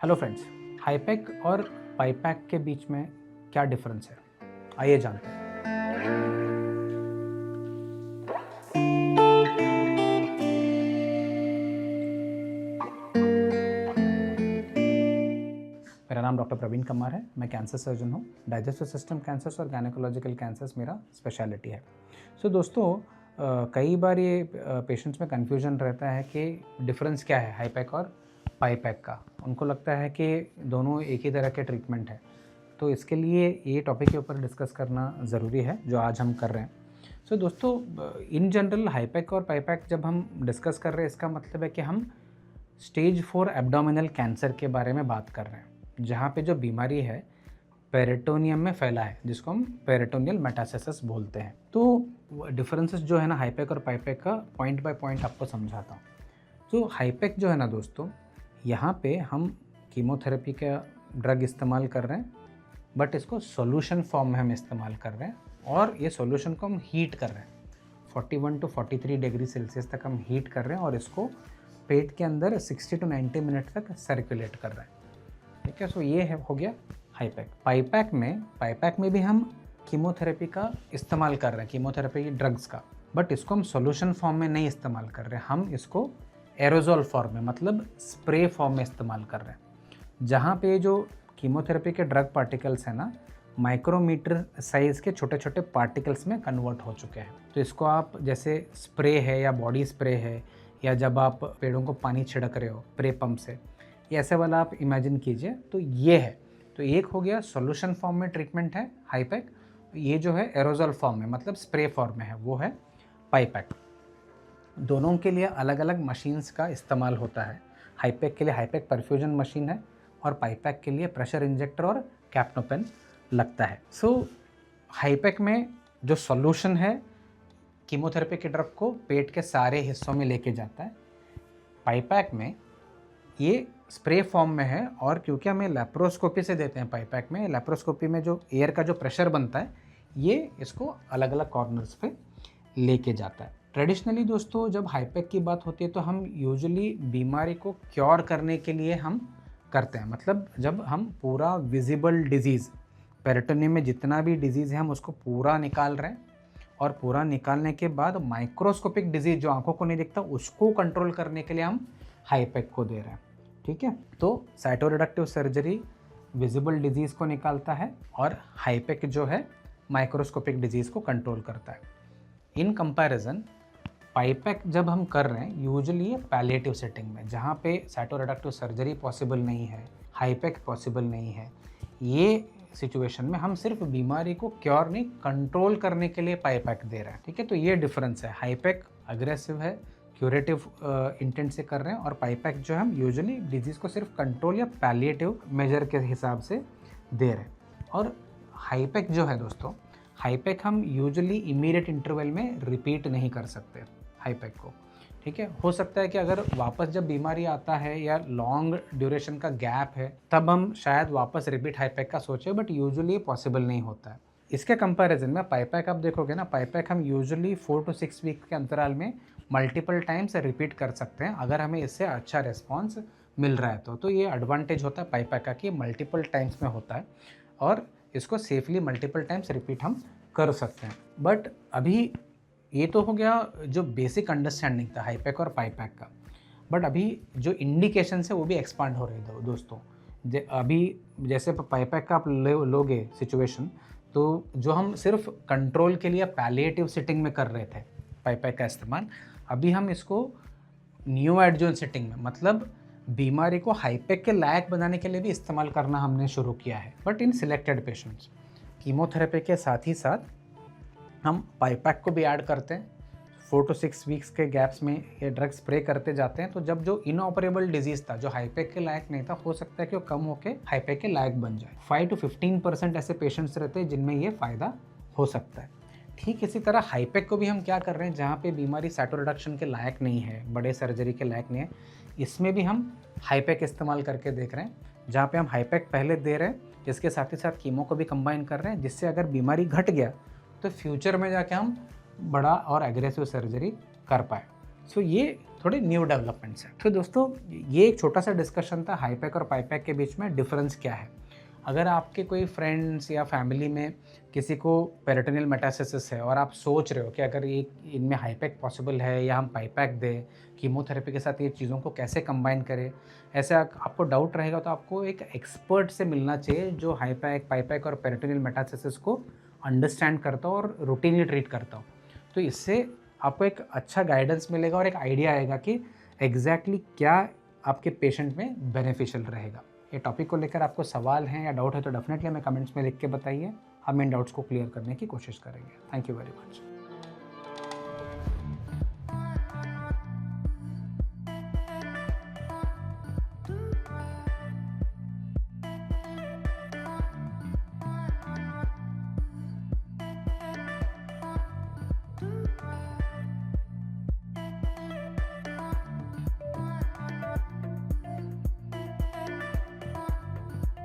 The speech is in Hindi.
हेलो फ्रेंड्स, हाईपैक और पाईपैक के बीच में क्या डिफरेंस है, आइए जानते हैं। मेरा नाम डॉक्टर प्रवीण कमार है। मैं कैंसर सर्जन हूँ। डाइजेस्टिव सिस्टम कैंसर्स और गायनेकोलॉजिकल कैंसर्स मेरा स्पेशलिटी है। दोस्तों, कई बार ये पेशेंट्स में कन्फ्यूजन रहता है कि डिफरेंस क्या है हाईपैक और पाईपैक का। उनको लगता है कि दोनों एक ही तरह के ट्रीटमेंट है। तो इसके लिए ये टॉपिक के ऊपर डिस्कस करना ज़रूरी है, जो आज हम कर रहे हैं। दोस्तों, इन जनरल हाईपैक और पाईपैक जब हम डिस्कस कर रहे हैं, इसका मतलब है कि हम स्टेज 4 एब्डोमिनल कैंसर के बारे में बात कर रहे हैं, जहाँ पे जो बीमारी है पेरिटोनियम में फैला है, जिसको हम पेरिटोनियल मेटास्टेसिस बोलते हैं। तो डिफरेंसेस जो है ना हाईपैक और पाईपैक का, पॉइंट बाय पॉइंट आपको समझाता हूँ। तो हाईपैक जो है ना दोस्तों, यहाँ पे हम कीमोथेरेपी का ड्रग इस्तेमाल कर रहे हैं, बट इसको सॉल्यूशन फॉर्म में हम इस्तेमाल कर रहे हैं और ये सॉल्यूशन को हम हीट कर रहे हैं। 41 to 43 डिग्री सेल्सियस तक हम हीट कर रहे हैं और इसको पेट के अंदर 60 to 90 मिनट तक सर्कुलेट कर रहे हैं। ठीक है, ये हो गया हाईपैक। पाईपैक में भी हम कीमोथेरेपी का इस्तेमाल कर रहे हैं, कीमोथेरेपी की ड्रग्स का, बट इसको हम सॉल्यूशन फॉर्म में नहीं इस्तेमाल कर रहे हैं। हम इसको एरोजोल फॉर्म में, मतलब स्प्रे फॉर्म में इस्तेमाल कर रहे हैं, जहाँ पे जो कीमोथेरेपी के ड्रग पार्टिकल्स हैं ना, माइक्रोमीटर साइज़ के छोटे छोटे पार्टिकल्स में कन्वर्ट हो चुके हैं। तो इसको आप जैसे स्प्रे है या बॉडी स्प्रे है, या जब आप पेड़ों को पानी छिड़क रहे हो स्प्रे पंप से, ये ऐसे वाला आप इमेजिन कीजिए। तो ये है, तो एक हो गया सॉल्यूशन फॉर्म में ट्रीटमेंट है हाईपैक, ये जो है एरोजोल फॉर्म में, मतलब स्प्रे फॉर्म में है, वो है पाईपैक। दोनों के लिए अलग अलग मशीन्स का इस्तेमाल होता है। हाईपैक के लिए हाईपैक परफ्यूजन मशीन है और पाईपैक के लिए प्रेशर इंजेक्टर और कैप्नोपेन लगता है। हाईपैक में जो सॉल्यूशन है कीमोथेरेपी के ड्रग को पेट के सारे हिस्सों में लेके जाता है। पाईपैक में ये स्प्रे फॉर्म में है, और क्योंकि हमें लैप्रोस्कोपी से देते हैं पाईपैक में, लैप्रोस्कोपी में जो एयर का जो प्रेशर बनता है, ये इसको अलग अलग कॉर्नर्स पे लेके जाता है। ट्रेडिशनली दोस्तों, जब हाईपैक की बात होती है तो हम यूजुअली बीमारी को क्योर करने के लिए हम करते हैं। मतलब जब हम पूरा विजिबल डिजीज़, पेरिटोनियम में जितना भी डिजीज़ है, हम उसको पूरा निकाल रहे हैं, और पूरा निकालने के बाद माइक्रोस्कोपिक डिजीज़ जो आंखों को नहीं दिखता, उसको कंट्रोल करने के लिए हम हाईपैक को दे रहे हैं। ठीक है, तो साइटोरिडक्टिव सर्जरी विजिबल डिजीज़ को निकालता है और हाईपैक जो है माइक्रोस्कोपिक डिजीज़ को कंट्रोल करता है। इन कंपैरिजन पाईपैक जब हम कर रहे हैं यूजुअली ये पैलिएटिव सेटिंग में, जहाँ पे साइटोरिडक्टिव सर्जरी पॉसिबल नहीं है, हाईपैक पॉसिबल नहीं है, ये सिचुएशन में हम सिर्फ बीमारी को क्योर नहीं, कंट्रोल करने के लिए पाईपैक दे रहे हैं। ठीक है, तो ये डिफरेंस है। हाईपैक अग्रेसिव है, क्यूरेटिव इंटेंट से कर रहे हैं, और पाईपैक जो हम यूजुअली डिजीज़ को सिर्फ कंट्रोल या पैलिएटिव मेजर के हिसाब से दे रहे हैं। और हाईपैक जो है दोस्तों, हाईपैक हम यूजुअली इमीडिएट इंटरवल में रिपीट नहीं कर सकते हाईपैक को। ठीक है, हो सकता है कि अगर वापस जब बीमारी आता है या लॉन्ग ड्यूरेशन का गैप है, तब हम शायद वापस रिपीट हाईपैक का सोचें, बट यूजुअली पॉसिबल नहीं होता है। इसके कंपैरिजन में पाईपैक आप देखोगे ना, पाईपैक हम यूजुअली 4 to 6 वीक के अंतराल में मल्टीपल टाइम्स रिपीट कर सकते हैं, अगर हमें इससे अच्छा रिस्पॉन्स मिल रहा है तो ये एडवांटेज होता है पाईपैक का कि मल्टीपल टाइम्स में होता है, और इसको सेफली मल्टीपल टाइम्स रिपीट हम कर सकते हैं। बट अभी ये तो हो गया जो बेसिक अंडरस्टैंडिंग था हाईपैक और पाईपैक का, बट अभी जो इंडिकेशन है वो भी एक्सपांड हो रही है दोस्तों। अभी जैसे पाईपैक का आप लोगे सिचुएशन, तो जो हम सिर्फ कंट्रोल के लिए पैलिएटिव सेटिंग में कर रहे थे पाईपैक का इस्तेमाल, अभी हम इसको न्यू एडजुवेंट सेटिंग में, मतलब बीमारी को हाईपैक के लायक बनाने के लिए भी इस्तेमाल करना हमने शुरू किया है, but in selected patients. Chemotherapy के साथ ही साथ हम पाईपैक को भी ऐड करते हैं। 4 to 6 वीक्स के गैप्स में ये ड्रग स्प्रे करते जाते हैं, तो जब जो इनऑपरेबल डिजीज़ था, जो हाईपैक के लायक नहीं था, हो सकता है कि वो कम होकर हाईपैक के लायक बन जाए। 5 to 15% ऐसे पेशेंट्स रहते हैं जिनमें ये फ़ायदा हो सकता है। ठीक इसी तरह हाईपैक को भी हम क्या कर रहे हैं, जहाँ पे बीमारी साइटोरिडक्शन के लायक नहीं है, बड़े सर्जरी के लायक नहीं है, इसमें भी हम हाईपैक इस्तेमाल करके देख रहे हैं, जहाँ पे हम हाईपैक पहले दे रहे हैं, जिसके साथ ही साथ कीमो को भी कंबाइन कर रहे हैं, जिससे अगर बीमारी घट गया तो फ्यूचर में जाके हम बड़ा और एग्रेसिव सर्जरी कर पाए। ये थोड़े न्यू डेवलपमेंट्स हैं। तो दोस्तों ये एक छोटा सा डिस्कशन था हाईपैक और पाईपैक के बीच में डिफरेंस क्या है। अगर आपके कोई फ्रेंड्स या फैमिली में किसी को पेरिटोनियल मेटास्टेसिस है और आप सोच रहे हो कि अगर ये इनमें हाईपैक पॉसिबल है या हम पाईपैक दें, कीमोथेरेपी के साथ ये चीज़ों को कैसे कंबाइन करें, ऐसे आपको डाउट रहेगा तो आपको एक एक्सपर्ट से मिलना चाहिए जो हाईपैक, पाईपैक और पेरिटोनियल मेटास्टेसिस को अंडरस्टैंड करता हो और रूटीनली ट्रीट करता हो। तो इससे आपको एक अच्छा गाइडेंस मिलेगा और एक आइडिया आएगा कि एग्जैक्टली क्या आपके पेशेंट में बेनिफिशियल रहेगा। ये टॉपिक को लेकर आपको सवाल हैं या डाउट है तो डेफिनेटली हमें कमेंट्स में लिख के बताइए, हम इन डाउट्स को क्लियर करने की कोशिश करेंगे। Thank you very much.